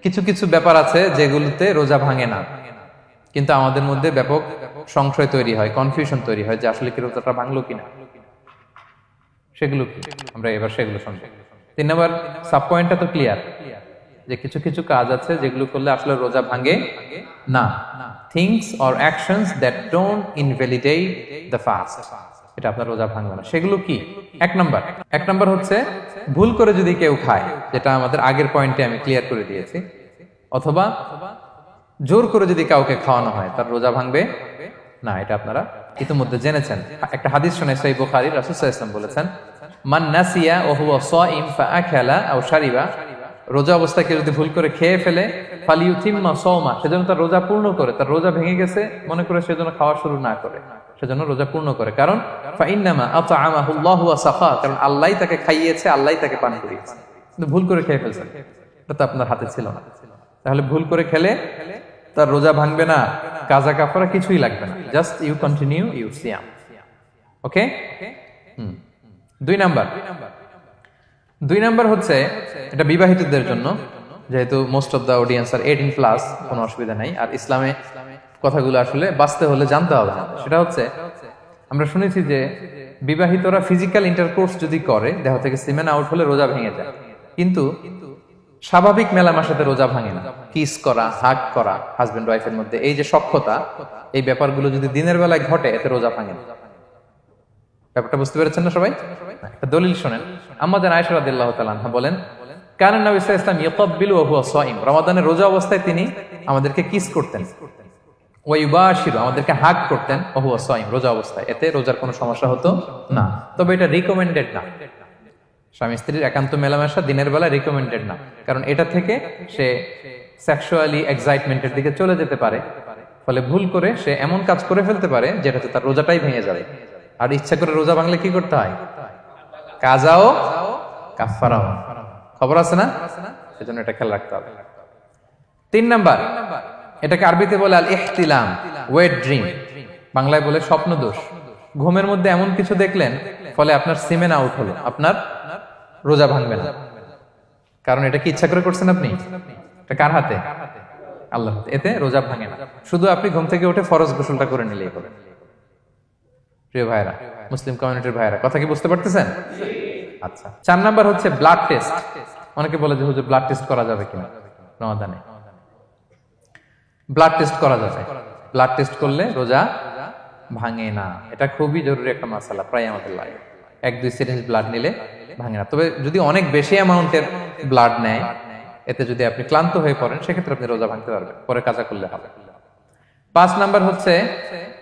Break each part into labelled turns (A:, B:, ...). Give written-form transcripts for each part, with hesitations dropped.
A: কিছু কিছু ব্যাপার আছে যেগুলোতে রোজা ভাঙে না, কিন্তু আমাদের মধ্যে ব্যাপক সংশয় তৈরি হয়, কনফিউশন তৈরি হয় যে আসলে কি রোজাটা ভাঙলো কিনা। সেগুলো কি আমরা এবার সেগুলো শুনবো। 3 নম্বর সাব পয়েন্টটা তো ক্লিয়ার যে কিছু কিছু কাজ আছে যেগুলো করলে আসলে রোজা ভাঙে না। Things or actions that don't invalidate the fast, এটা আপনার রোজা ভাঙবে না। সেগুলো কি? এক নাম্বার হচ্ছে ভুল করে যদি কেউ খায়, যেটা আমাদের আগের পয়েন্টে আমি ক্লিয়ার করে দিয়েছি, অথবা জোর করে যদি কাউকে খাওয়ানো হয়, তার রোজা ভাঙবে না। এটা আপনারা ইতিমধ্যে জেনেছেন। একটা হাদিস শুনে সহিহ বুখারী, রাসূল সাল্লাল্লাহু আলাইহি ওয়াসাল্লাম বলেছেন, মান নাসিয়া ওয়া হুয়া সাইম ফাআকালা আও শারিবা, রোজা অবস্থায় কেউ যদি ভুল করে খেয়ে ফেলে, ফালিউতিম্মা সাওমা, সেজন্য তার রোজা পূর্ণ করে। তার রোজা ভেঙে গেছে মনে করে সেজন্য খাওয়া শুরু না করে, সেজন্য রোজা পূর্ণ করে। কারণ ফাইন্নামা আতআমাহুল্লাহু ওয়া সাকা, কারণ আল্লাহই তাকে খাইয়েছে, আল্লাহই তাকে পান করিয়েছে। কিন্তু ভুল করে খেয়ে ফেলছেন, এটা তো আপনার হাতে ছিল না। তাহলে ভুল করে খেলে তার রোজা ভাঙবে না, কাজা কাফারা কিছুই লাগবে না, just you continue you Siam. Okay. 2 number হচ্ছে, এটা বিবাহিতদের জন্য, যেহেতু most of the audience are 18+, কোনো অসুবিধা নাই। আর ইসলামে কথাগুলো আসলে বাঁচতে হলে জানতে হবে না। সেটা হচ্ছে, আমরা শুনেছি যে বিবাহিতরা ফিজিক্যাল ইন্টারকোর্স যদি করে, দেহ থেকে সিমেন আউট হলে রোজা ভেঙে যায়, কিন্তু স্বাভাবিক মেলামেশার সাথে রোজা ভাঙে না। কিস করা, হাগ করা হাজবেন্ড ওয়াইফের মধ্যে, এই যে সখ্যতা, এই ব্যাপারগুলো যদি দিনের বেলায় ঘটে, এতে রোজা ভাঙে না। ব্যাপারটা বুঝতে পেরেছেন না সবাই? একটা দলিল শোনেন। আম্মাজান আয়েশা রাদিয়াল্লাহু তাআলা আনহা বলেন, কানা নবী সাল্লাল্লাহু আলাইহি ওয়াসাল্লাম ইয়াকাব্বিলু ওয়া হুয়া সাইম, রমাদানের রোজা অবস্থায় তিনি আমাদেরকে কিস করতেন, ওয়া ইউবাশিরু, আমাদেরকে হাগ করতেন, ওয়া হুয়া সাইম, রোজা অবস্থায়। এতে রোজার কোনো সমস্যা হতো না। তবে এটা রিকমেন্ডেড না। স্বামী স্ত্রীর একান্ত মেলামেশা দিনের বেলা রিকমেন্ডেড না, কারণ এটা থেকে সে সেক্সুয়ালি এক্সাইটমেন্টের দিকে চলে যেতে পারে। ফলে ভুল করে সে এমন কাজ করে ফেলতে পারে যেটাতে তার রোজাটাই ভেঙে যাবে। আর ইচ্ছা করে রোজা ভাঙলে কি করতে হয়? কাজাও কাফারাও, খবর আছে না? সেজন্য এটা খেয়াল রাখতে হবে। 3 নাম্বার, এটাকে আরবিতে বলে আল ইহতিলাম, ওয়েট ড্রিম, বাংলায় বলে স্বপ্ন দোষ। ঘুমের মধ্যে এমন কিছু দেখলেন, ফলে আপনার সিমেন আউট হলো, আপনার রোজা ভাঙবে না। কারণ এটা কি ইচ্ছা করে করছেন আপনি? এটা কার হাতে? আল্লাহর হাতে। এতে রোজা ভাঙে না। শুধু আপনি ঘুম থেকে উঠে ফরজ গোসলটা করে নিলেই হবে। প্রিয় ভাইরা, মুসলিম কমিউনিটির ভাইরা, কথা কি বুঝতে পারতেছেন? আচ্ছা। 4 নাম্বার হচ্ছে ব্লাড টেস্ট। অনেকে বলে যে হুজুর ব্লাড টেস্ট করা যাবে কিনা রমাদানে? ব্লাড টেস্ট করা যাবে। ব্লাড টেস্ট করলে রোজা ভাঙে না। এটা খুবই জরুরি একটা মাসালা, প্রায় আমাদের লাগে। 1-2 সিরিঞ্জ ব্লাড নিলে ভাঙে না। তবে যদি অনেক বেশি অ্যামাউন্টের ব্লাড নেয়, এতে যদি আপনি ক্লান্ত হয়ে পড়েন, সেক্ষেত্রে আপনি রোজা ভাঙতে পারবেন, পরে কাজা করলে হবে। 5 নাম্বার হচ্ছে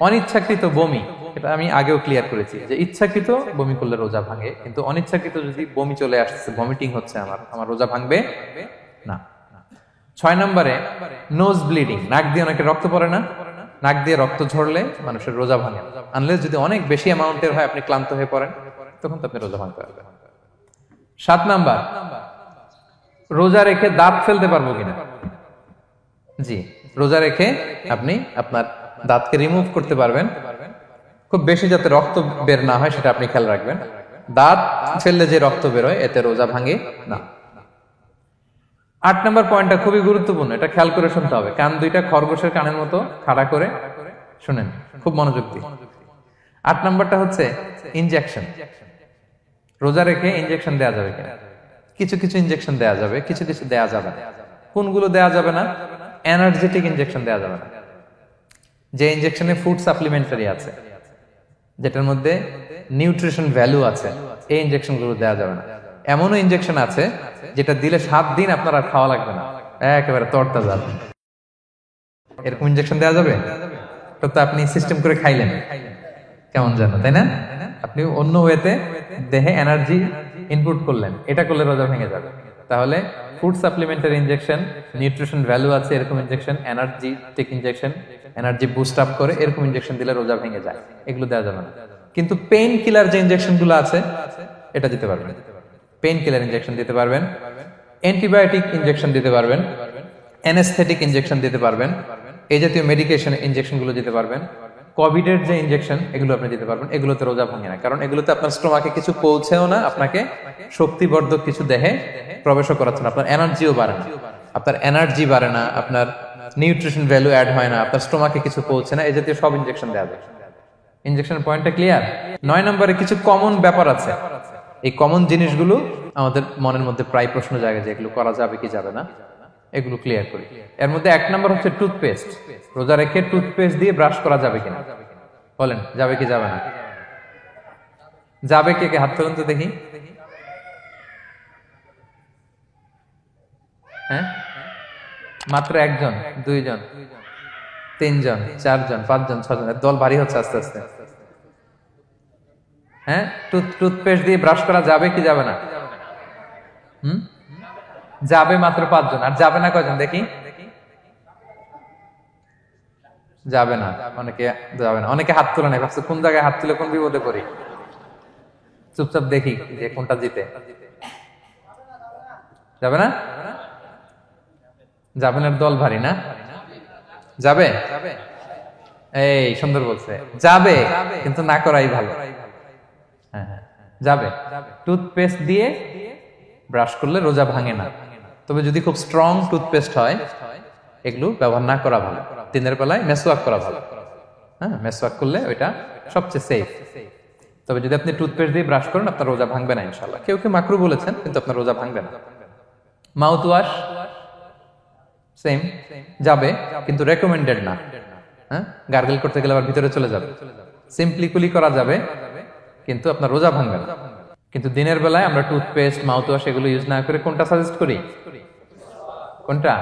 A: অনিচ্ছাকৃত বমি। এটা আমি আগেও ক্লিয়ার করেছি যে ইচ্ছাকৃত বমি করলে রোজা ভাঙে, কিন্তু অনিচ্ছাকৃত যদি বমি চলে আসছে, ভমিটিং হচ্ছে, আমার রোজা ভাঙবে না। 6 নম্বরে নোজ ব্লিডিং, নাক দিয়ে অনেকে রক্ত পড়ে না, নাক দিয়ে রক্ত ঝরলে মানুষের রোজা ভাঙে, আনলেস যদি অনেক বেশি অ্যামাউন্টের হয়, আপনি ক্লান্ত হয়ে পড়েন, তখন তো আপনি রোজা ভাঙতে পারবেন। 7 নাম্বার, রোজা রেখে দাঁত ফেলতে পারবো কিনা? জি, রোজা রেখে আপনি আপনার দাঁতকে রিমুভ করতে পারবেন, খুব বেশি যাতে রক্ত বের না হয় সেটা আপনি খেয়াল রাখবেন। দাঁত ফেললে যে রক্ত বের হয়, এতে রোজা ভাঙে না। 8 নম্বর পয়েন্টটা খুবই গুরুত্বপূর্ণ, এটা খেয়াল করে শুনতে হবে। কান দুইটা খরগোশের কানের মতো খাড়া করে শুনেন, খুব মনোযোগ দিয়ে। 8 নম্বরটা হচ্ছে ইনজেকশন। রোজা রেখে ইনজেকশন দেওয়া যাবে কিনা? কিছু কিছু ইনজেকশন দেওয়া যাবে, কিছু কিছু দেওয়া যাবে না। কোনগুলো দেওয়া যাবে না? এনার্জেটিক ইনজেকশন দেওয়া যাবে না। যে ইনজেকশনে ফুড সাপ্লিমেন্টারি আছে, যেটার মধ্যে নিউট্রিশন ভ্যালু আছে, এই ইনজেকশন গুলো দেওয়া যাবে না। এমনও ইনজেকশন আছে যেটা দিলে 7 দিন আপনার আর খাওয়া লাগবে না, একেবারে তরতাজা। এরকম ইনজেকশন দেওয়া যাবে? তো আপনি সিস্টেম করে খাইলেন কেমন জানো, তাই না? আপনি অন্য ওয়েতে দেহে এনার্জি ইনপুট করলেন, এটা করলে রোজা ভেঙে যাবে। তাহলে food supplementary injection, nutrition value আছে এরকম injection, energetic injection, energy boost up করে এরকম ইনজেকশন দিলে রোজা ভেঙে যায়, এগুলো দেওয়া যাবে না। কিন্তু পেইন কিলার যে ইনজেকশন গুলো আছে, এটা দিতে পারবেন। পেইন কিলার ইনজেকশন দিতে পারবেন, অ্যান্টিবায়োটিক ইনজেকশন দিতে পারবেন, অ্যানেস্থেটিক ইনজেকশন দিতে পারবেন, এই জাতীয় মেডিকেশন ইনজেকশন গুলো দিতে পারবেন। কোভিডের যে ইনজেকশন, এগুলো আপনি দিতে পারবেন। এগুলোতে রোজা ভাঙে না, কারণ এগুলোতে আপনার স্টোমাকে কিছু পৌঁছেও না, আপনাকে শক্তিবর্ধক কিছু দেহে প্রবেশও করাচ্ছে না, আপনার এনার্জিও বাড়ে না। আপনার এনার্জি বাড়ে না, আপনার নিউট্রিশন ভ্যালু অ্যাড হয় না, আপনার স্টোমাকে কিছু পৌঁছে না, এই জাতীয় সব ইনজেকশন দেওয়া যায়। ইনজেকশনের পয়েন্টটা ক্লিয়ার? 9 নম্বরে কিছু কমন ব্যাপার আছে। এই কমন জিনিসগুলো আমাদের মনের মধ্যে প্রায় প্রশ্ন জাগে যে এগুলো করা যাবে কি যাবে না, এগুলো ক্লিয়ার করি। এর মধ্যে 1 নম্বর হচ্ছে টুথপেস্ট। রোজা রেখে টুথপেস্ট দিয়ে ব্রাশ করা যাবে কিনা, বলেন যাবে কি যাবে না? যাবে, কে কে হাত তুলুন তো দেখি। হ্যাঁ, মাত্র 1 জন, 2 জন, 3 জন, 4 জন, 5 জন, 6 জন, দল ভারী হচ্ছে আস্তে আস্তে। হ্যাঁ, টুথপেস্ট দিয়ে ব্রাশ করা যাবে কি যাবে না? যাবে মাত্র 5 জন। আর যাবে না কয়জন দেখি? যাবে না, অনেকে যাবে না। অনেকে হাত তুলে নাই, ভাবছে কোন জায়গায় হাত তুলে কোন বিপদে পড়ি। চুপচাপ দেখি যে কোনটা জিতে। যাবে না? যাবে না, দল ভারী না? যাবে? এই সুন্দর বলছে, যাবে, কিন্তু না করাই ভালো। হ্যাঁ হ্যাঁ, যাবে। টুথপেস্ট দিয়ে ব্রাশ করলে রোজা ভাঙে না, তবে যদি খুব স্ট্রং টুথপেস্ট হয় এগুলো ব্যবহার না করা ভালো। দিনের বেলায় মেসওয়াক করা ভালো। হ্যাঁ, মেসওয়াক করলে ওইটা সবচেয়ে সেফ। তবে যদি আপনি টুথপেস্ট দিয়ে ব্রাশ করেন আপনার রোজা ভাঙবে না ইনশাআল্লাহ। কেউ কেউ মাকরু বলেছেন, কিন্তু আপনার রোজা ভাঙবে না। মাউথ ওয়াশ সেম, যাবে, কিন্তু রেকমেন্ডেড না। হ্যাঁ, গার্গল করতে গেলে আবার ভিতরে চলে যাবে। সিম্পলি কুলি করা যাবে, কিন্তু আপনার রোজা ভাঙবে না। কিন্তু দিনের বেলায় আমরা টুথপেস্ট, মাউথ ওয়াশ এগুলো ইউজ না করে কোনটা সাজেস্ট করি? কোনটা?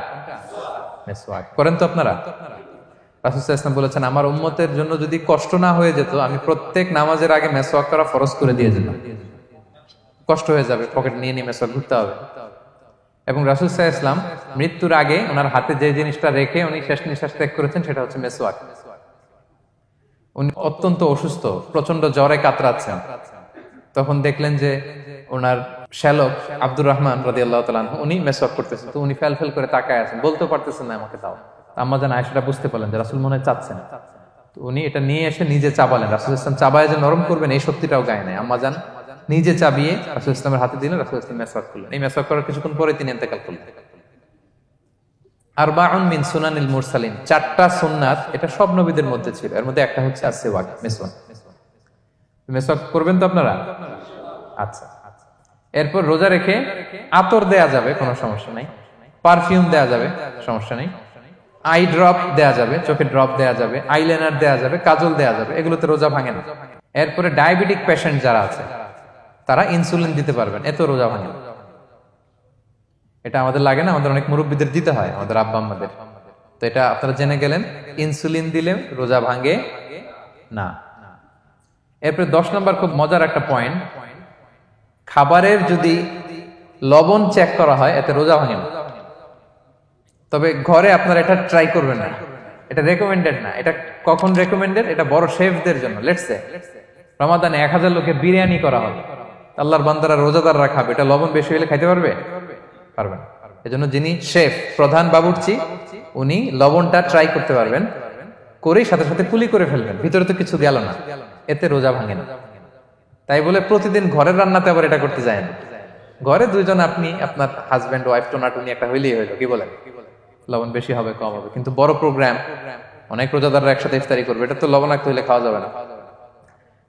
A: মেসওয়াক করেন তো আপনারা? রাসূল সাল্লাল্লাহু আলাইহি ওয়াসাল্লাম বলেছেন, আমার উম্মতের জন্য যদি কষ্ট না হয়ে যেত আমি প্রত্যেক নামাজের আগে মেসওয়াক করা ফরজ করে দিয়ে যেতাম। কষ্ট হয়ে যাবে, পকেট নিয়ে নিয়ে মেসওয়াক ঘুরতে হবে। এবং রাসূল সাল্লাল্লাহু আলাইহি ওয়াসাল্লাম মৃত্যুর আগে ওনার হাতে যে জিনিসটা রেখে উনি শেষ নিঃশ্বাস ত্যাগ করেছেন সেটা হচ্ছে মেসওয়াক। উনি অত্যন্ত অসুস্থ, প্রচন্ড জ্বরে কাতরাচ্ছেন। তখন দেখলেন যে ওনার শ্যালক আব্দুর রহমান রাদিয়াল্লাহু তাআলা আনহু উনি মেসওয়াক করতেছেন, তো উনি ফেল ফেল করে তাকায় আছেন, বলতে পারতেছেন না আমাকে দাও। আম্মা জান আয়েশা বুঝতে পারলেন যে রাসূল মনে হয় চাচ্ছেন, তো উনি এটা নিয়ে এসে নিজে চাবালেন। রাসূল সাল্লাল্লাহু আলাইহি ওয়াসাল্লাম চাবায় যে নরম করবেন এই শক্তিটাও গায়ে নাই। আম্মা জান নিজে চাবিয়ে রাসূল সাল্লাল্লাহু আলাইহি ওয়াসাল্লামের হাতে দিলেন, রাসূল সাল্লাল্লাহু আলাইহি ওয়াসাল্লাম মেসওয়াক করলেন। এই মেসওয়াক করার কিছুক্ষণ পরে তিনি ইন্তেকাল করলেন। আরবাউন মিন সুনানিল মুরসালিন, 4টা সুন্নাত, এটা সব নবীদের মধ্যে ছিল। এর মধ্যে একটা হচ্ছে আসওয়াক, মেসওয়াক। মেসওয়াক করবেন তো আপনারা? আচ্ছা। এরপর রোজা রেখে আতর দেয়া যাবে, কোনো সমস্যা নাই। পারফিউম দেয়া যাবে, সমস্যা নেই। আই ড্রপ দেয়া যাবে, চোখে ড্রপ দেয়া যাবে, আইলাইনার দেয়া যাবে, কাজল দেয়া যাবে, এগুলোতে রোজা ভাঙে না। এরপরে ডায়াবেটিক পেশেন্ট যারা আছে তারা ইনসুলিন দিতে পারবেন, এত রোজা ভাঙে না। এটা আমাদের লাগে না, আমাদের অনেক মুরব্বীদের দিতে হয়, আমাদের আব্বা আম্মাদের। তো এটা আপনারা জেনে গেলেন, ইনসুলিন দিলে রোজা ভাঙে না। এরপরে 10 নম্বর খুব মজার একটা পয়েন্ট, খাবারের যদি লবণ চেক করা হয় এতে রোজা ভাঙে না। তবে ঘরে আপনারা এটা ট্রাই করবেন না, এটা রেকমেন্ডেড না। এটা কখন রেকমেন্ডেড? এটা বড় শেফদের জন্য। লেটস সে রমাদানে 1000 লোকের বিরিয়ানি করা হবে, আল্লাহর বান্দারা রোজাদাররা খাবে, এটা লবণ বেশি হলে খাইতে পারবে? পারবে না। এজন্য যিনি শেফ, প্রধান বাবুর্চি, উনি লবণটা ট্রাই করতে পারবেন, করেই সাথে সাথে কুলি করে ফেলবেন, ভিতরে তো কিছু গেল না, এতে রোজা ভাঙে না। তাই বলে প্রতিদিন ঘরের রান্নাতে আবার এটা করতে যায় না। ঘরে 2 জন, আপনি আপনার হাজবেন্ড ওয়াইফ টোনাটুনি একটা হইলেই হইলো, কি বলেন? লবণ বেশি হবে কম হবে, কিন্তু বড় প্রোগ্রাম, অনেক রোজাদাররা একসাথে ইফতারি করবে, এটা তো লবণাক্ত হইলে খাওয়া যাবে না।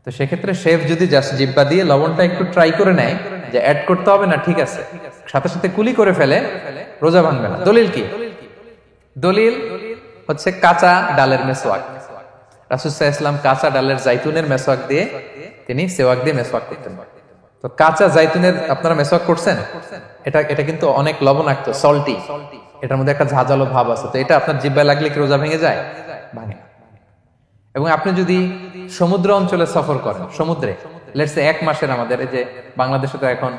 A: তো সেক্ষেত্রে শেফ যদি জাস্ট জিব্বা দিয়ে লবণটা একটু ট্রাই করে নেয় যে অ্যাড করতে হবে না, ঠিক আছে, সাথে সাথে কুলি করে ফেলে, রোজা ভাঙবে না। দলিল কি? দলিল হচ্ছে কাঁচা ডালের মেসওয়াক। রাসূল সাল্লাল্লাহু আলাইহি ওয়াসাল্লাম কাঁচা ডালের জাইতুনের মেসওয়াক দিয়ে তিনি সেওয়াক দিয়ে মেসওয়াক করতেন। তো কাঁচা জাইতুনের আপনারা মেসওয়াক করছেন, এটা কিন্তু অনেক লবণাক্ত, সল্টি, এটার মধ্যে একটা ঝাঁঝালো ভাব আছে। তো এটা আপনার জিহ্বায় লাগলে কি রোজা ভেঙে যায়? ভাঙে না। এবং আপনি যদি সমুদ্র অঞ্চলে সফর করেন, সমুদ্রে লেটস সে 1 মাসের, আমাদের এই যে বাংলাদেশে তো এখন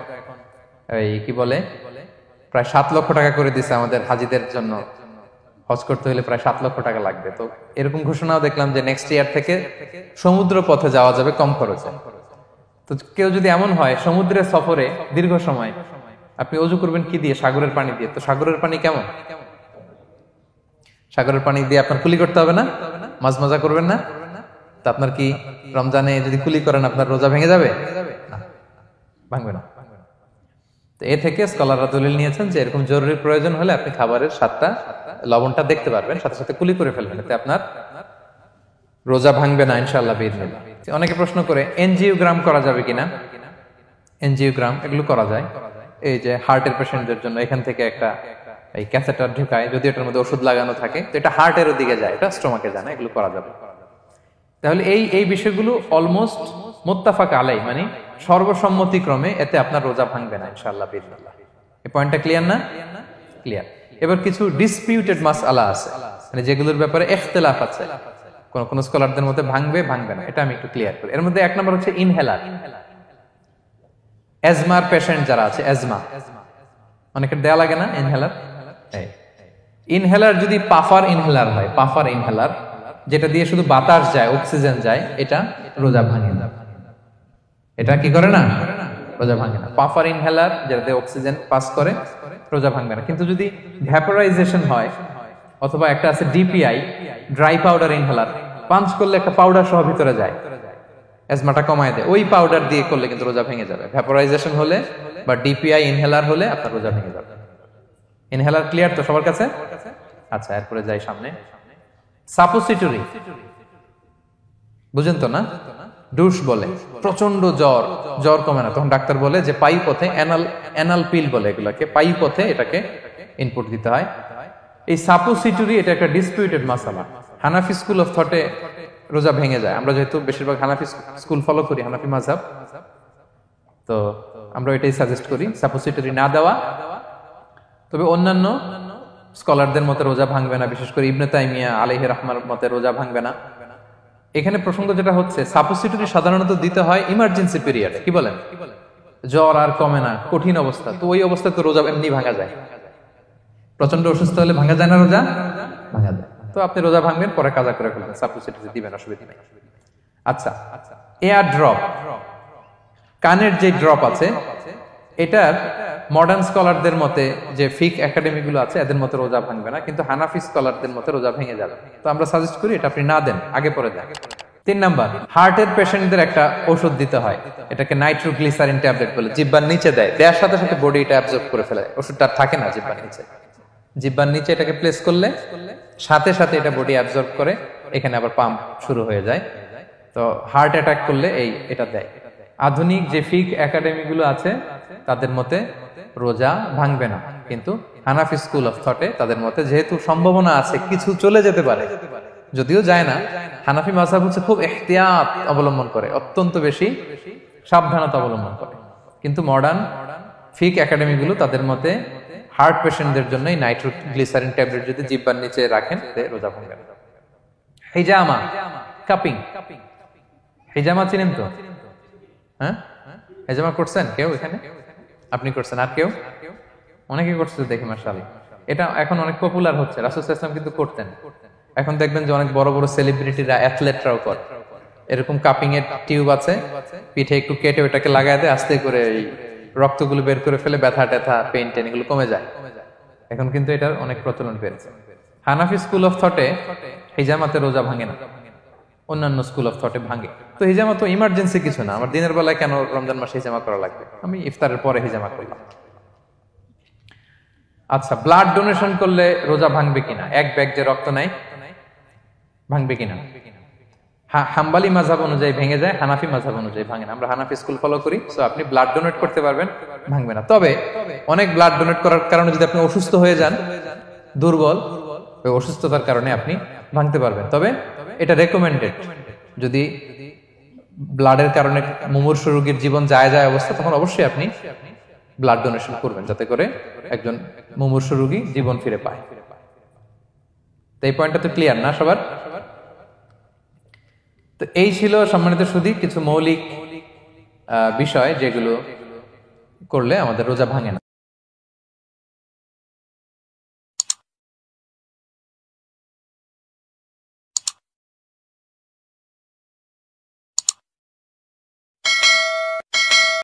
A: এই কি বলে প্রায় 7 লক্ষ টাকা করে দিছে আমাদের হাজিদের জন্য, হজ করতে হলে প্রায় 7 লক্ষ টাকা লাগবে। তো এরকম ঘোষণাও দেখলাম যে নেক্সট ইয়ার থেকে সমুদ্র পথে যাওয়া যাবে কম খরচে। তো কেউ যদি এমন হয় সমুদ্রের সফরে দীর্ঘ সময়, আপনি ওযু করবেন কি দিয়ে? সাগরের পানি দিয়ে। তো সাগরের পানি কেমন? সাগরের পানি দিয়ে আপনার কুলি করতে হবে না? মাছ মজা করবেন না? তা আপনার কি রমজানে যদি কুলি করেন আপনার রোজা ভেঙে যাবে? না, ভাঙবে না। তো এ থেকে স্কলাররা দলিল নিয়েছেন যে এরকম জরুরি প্রয়োজন হলে আপনি খাবারের স্বাদটা লবণটা দেখতে পারবেন, সাথে সাথে কুলি করে ফেলবেন, এতে আপনার রোজা ভাঙবে না ইনশাআল্লাহ বিইذনিল্লাহ। অনেকে প্রশ্ন করে এনজিওগ্রাম করা যাবে কিনা। এনজিওগ্রাম এগুলো করা যায়, এই যে হার্টের পেশেন্টদের জন্য এখান থেকে একটা এই ক্যাথেটার ঢুকায়, যদি এটার মধ্যে ওষুধ লাগানো থাকে তো এটা হার্টের দিকে যায়, এটা স্টোমাকে যায় না, এগুলো করা যাবে। তাহলে এই বিষয়গুলো অলমোস্ট মুত্তাফাক আলাই, মানে সর্বসম্মতিক্রমে এতে আপনার রোজা ভাঙবে না ইনশাআল্লাহ বিইذনিল্লাহ। এই পয়েন্টটা ক্লিয়ার না? ক্লিয়ার। এবার কিছু ডিসপিউটেড মাসআলা আছে, মানে যেগুলোর ব্যাপারে ইখতিলাফ আছে, কোন কোন স্কলারদের মধ্যে ভাঙবে ভাঙবে না, এটা আমি একটু ক্লিয়ার করি। এর মধ্যে এক নম্বর হচ্ছে ইনহেলার। অ্যাজমার পেশেন্ট যারা আছে, অ্যাজমা অনেকের দেয়া লাগে না ইনহেলার। ইনহেলার যদি পাফার ইনহেলার হয়, পাফার ইনহেলার যেটা দিয়ে শুধু বাতাস যায়, অক্সিজেন যায়, এটা রোজা ভাঙে না। এটা কি করে না? রোজা ভাঙে না। পাফার ইনহেলার যেটা দিয়ে অক্সিজেন পাস করে, রোজা ভাঙবে না। কিন্তু যদি ভ্যাপোরাইজেশন হয়, অথবা একটা আছে DPI, dry powder inhaler, punch করলে একটা পাউডার সহ ভিতরে যায়, অ্যাজমাটা কমায় দেয়, ওই পাউডার দিয়ে করলে কিন্তু রোজা ভেঙে যাবে। ভ্যাপোরাইজেশন হলে বা ডিপিআই ইনহেলার হলে আপনার রোজা ভেঙে যাবে। ইনহেলার ক্লিয়ার তো সবার কাছে? আচ্ছা, এরপরে যাই সামনে। সাপোসিটরি বুঝেন তো না? ডুশ বলে, প্রচন্ড জ্বর কমে না, তখন ডাক্তার বলে যে পাই পথে অ্যানাল পিল বলে এগুলাকে, পাই পথে এটাকে ইনপুট দিতে হয়। এই সাপোসিটরি এটা একটা ডিসপিউটেড মাসালা। হানাফি স্কুল অফ থটে রোজা ভেঙে যায়। আমরা যেহেতু বেশিরভাগ হানাফি স্কুল ফলো করি, হানাফি মাযহাব, তো আমরা এটাই সাজেস্ট করি সাপোসিটরি না দেওয়া। তবে অন্যান্য স্কলারদের মতে রোজা ভাঙবে না, বিশেষ করে ইবনে তাইমিয়া আলাইহি রাহমার মতে রোজা ভাঙবে না। এখানে প্রসঙ্গ যেটা হচ্ছে, সাপোসিটরি সাধারণত দিতে হয় ইমার্জেন্সি পিরিয়ডে, কি বলেন, জ্বর আর কমে না, কঠিন অবস্থা, তো ওই অবস্থায় তো রোজা এমনি ভাঙা যায়। প্রচন্ড অসুস্থ হলে ভাঙা যায় না রোজা? ভাঙা যায়। তো আপনি রোজা ভাঙবেন, পরে কাজা করে ফেলবেন, সাপোসিটরি দিবেন, অসুবিধা নেই। আচ্ছা, এয়ার ড্রপ, কানের যে ড্রপ আছে, এটার মডার্ন স্কলারদের মতে, যে ফিক একাডেমি গুলো আছে, এদের মতে রোজা ভাঙবে না, কিন্তু হানাফি স্কলারদের মতে রোজা ভেঙে যাবে। তো আমরা সাজেস্ট করি এটা আপনি না দেন, আগে পরে দেন। 3 নাম্বার, হার্টের পেশেন্টদের একটা ওষুধ দিতে হয়, এটাকে নাইট্রোগ্লিসারিন ট্যাবলেট বলে, জিহ্বার নিচে দেওয়ার সাথে সাথে বডি এটা অ্যাবজর্ব করে ফেলে, ওষুধটা থাকে না জিহ্বার নিচে। জিহ্বার নিচে এটাকে প্লেস করলে সাথে সাথে এটা বডি অ্যাবজর্ব করে, এখানে আবার পাম্প শুরু হয়ে যায়। তো হার্ট অ্যাটাক করলে এটা দেয়। আধুনিক যে ফিক একাডেমি গুলো আছে তাদের মতে রোজা ভাঙবে না, কিন্তু হানাফি স্কুল অফ থটে তাদের মতে যেহেতু সম্ভাবনা আছে কিছু চলে যেতে পারে, যদিও যায় না, হানাফি মাযহাব হচ্ছে খুব ইহতিয়াত অবলম্বন করে, অত্যন্ত বেশি সাবধানতা অবলম্বন করে। কিন্তু মডার্ন ফিক একাডেমি গুলো তাদের মতে হার্ট পেশেন্টদের জন্য নাইট্রোগ্লিসারিন ট্যাবলেট যদি জিহ্বার নিচে রাখেন রোজা ভাঙবে না। হিজামা, কাপিং, হিজামা চিনেন তো? হ্যাঁ, হিজামা করছেন কেউ এখানে? আপনি করছেন, আর কেউ? অনেকে করছে দেখি, মাশাআল্লাহ। এটা এখন অনেক পপুলার হচ্ছে, রাসূল সাল্লাল্লাহু আলাইহি ওয়াসাল্লাম কিন্তু করতেন। এখন দেখবেন যে অনেক বড় বড় সেলিব্রিটিরা, অ্যাথলেটরাও করে। এরকম কাপিং এর টিউব আছে, পিঠে একটু কেটে ওটাকে লাগায় দেয়, আস্তে করে এই রক্তগুলো বের করে ফেলে, ব্যথা ট্যাথা, পেইন টেন এগুলো কমে যায়। এখন কিন্তু এটার অনেক প্রচলন বেড়েছে। হানাফি স্কুল অফ থটে হিজামাতে রোজা ভাঙে না, অন্যান্য স্কুল অফ থটে ভাঙে। তো হিজামা তো ইমার্জেন্সি কিছু না, আমার দিনের বেলায় কেন রমজান মাসে হিজামা করা লাগবে, আমি ইফতারের পরে হিজামা করলাম। আচ্ছা, ব্লাড ডোনেশন করলে রোজা ভাঙবে কিনা, এক ব্যাগ যে রক্ত নেয়, ভাঙবে কিনা? হাম্বালি মাযহাব অনুযায়ী ভেঙে যায়, হানাফি মাযহাব অনুযায়ী ভাঙে না। আমরা হানাফি স্কুল ফলো করি, সো আপনি ব্লাড ডোনেট করতে পারবেন, ভাঙবে না। তবে অনেক ব্লাড ডোনেট করার কারণে যদি আপনি অসুস্থ হয়ে যান, দুর্বল, ওই অসুস্থতার কারণে আপনি ভাঙতে পারবেন। তবে এটা রেকমেন্ডেড, যদি ব্লাডের কারণে মুমূর্ষু রোগীর জীবন যায় অবস্থা, তখন অবশ্যই আপনি ব্লাড ডোনেশন করবেন, যাতে করে একজন মুমূর্ষু রোগী জীবন ফিরে পায়। তো এই পয়েন্টটা তো ক্লিয়ার না সবার? তো এই ছিল সম্মানিত সুধী কিছু মৌলিক বিষয় যেগুলো করলে আমাদের রোজা ভাঙে না।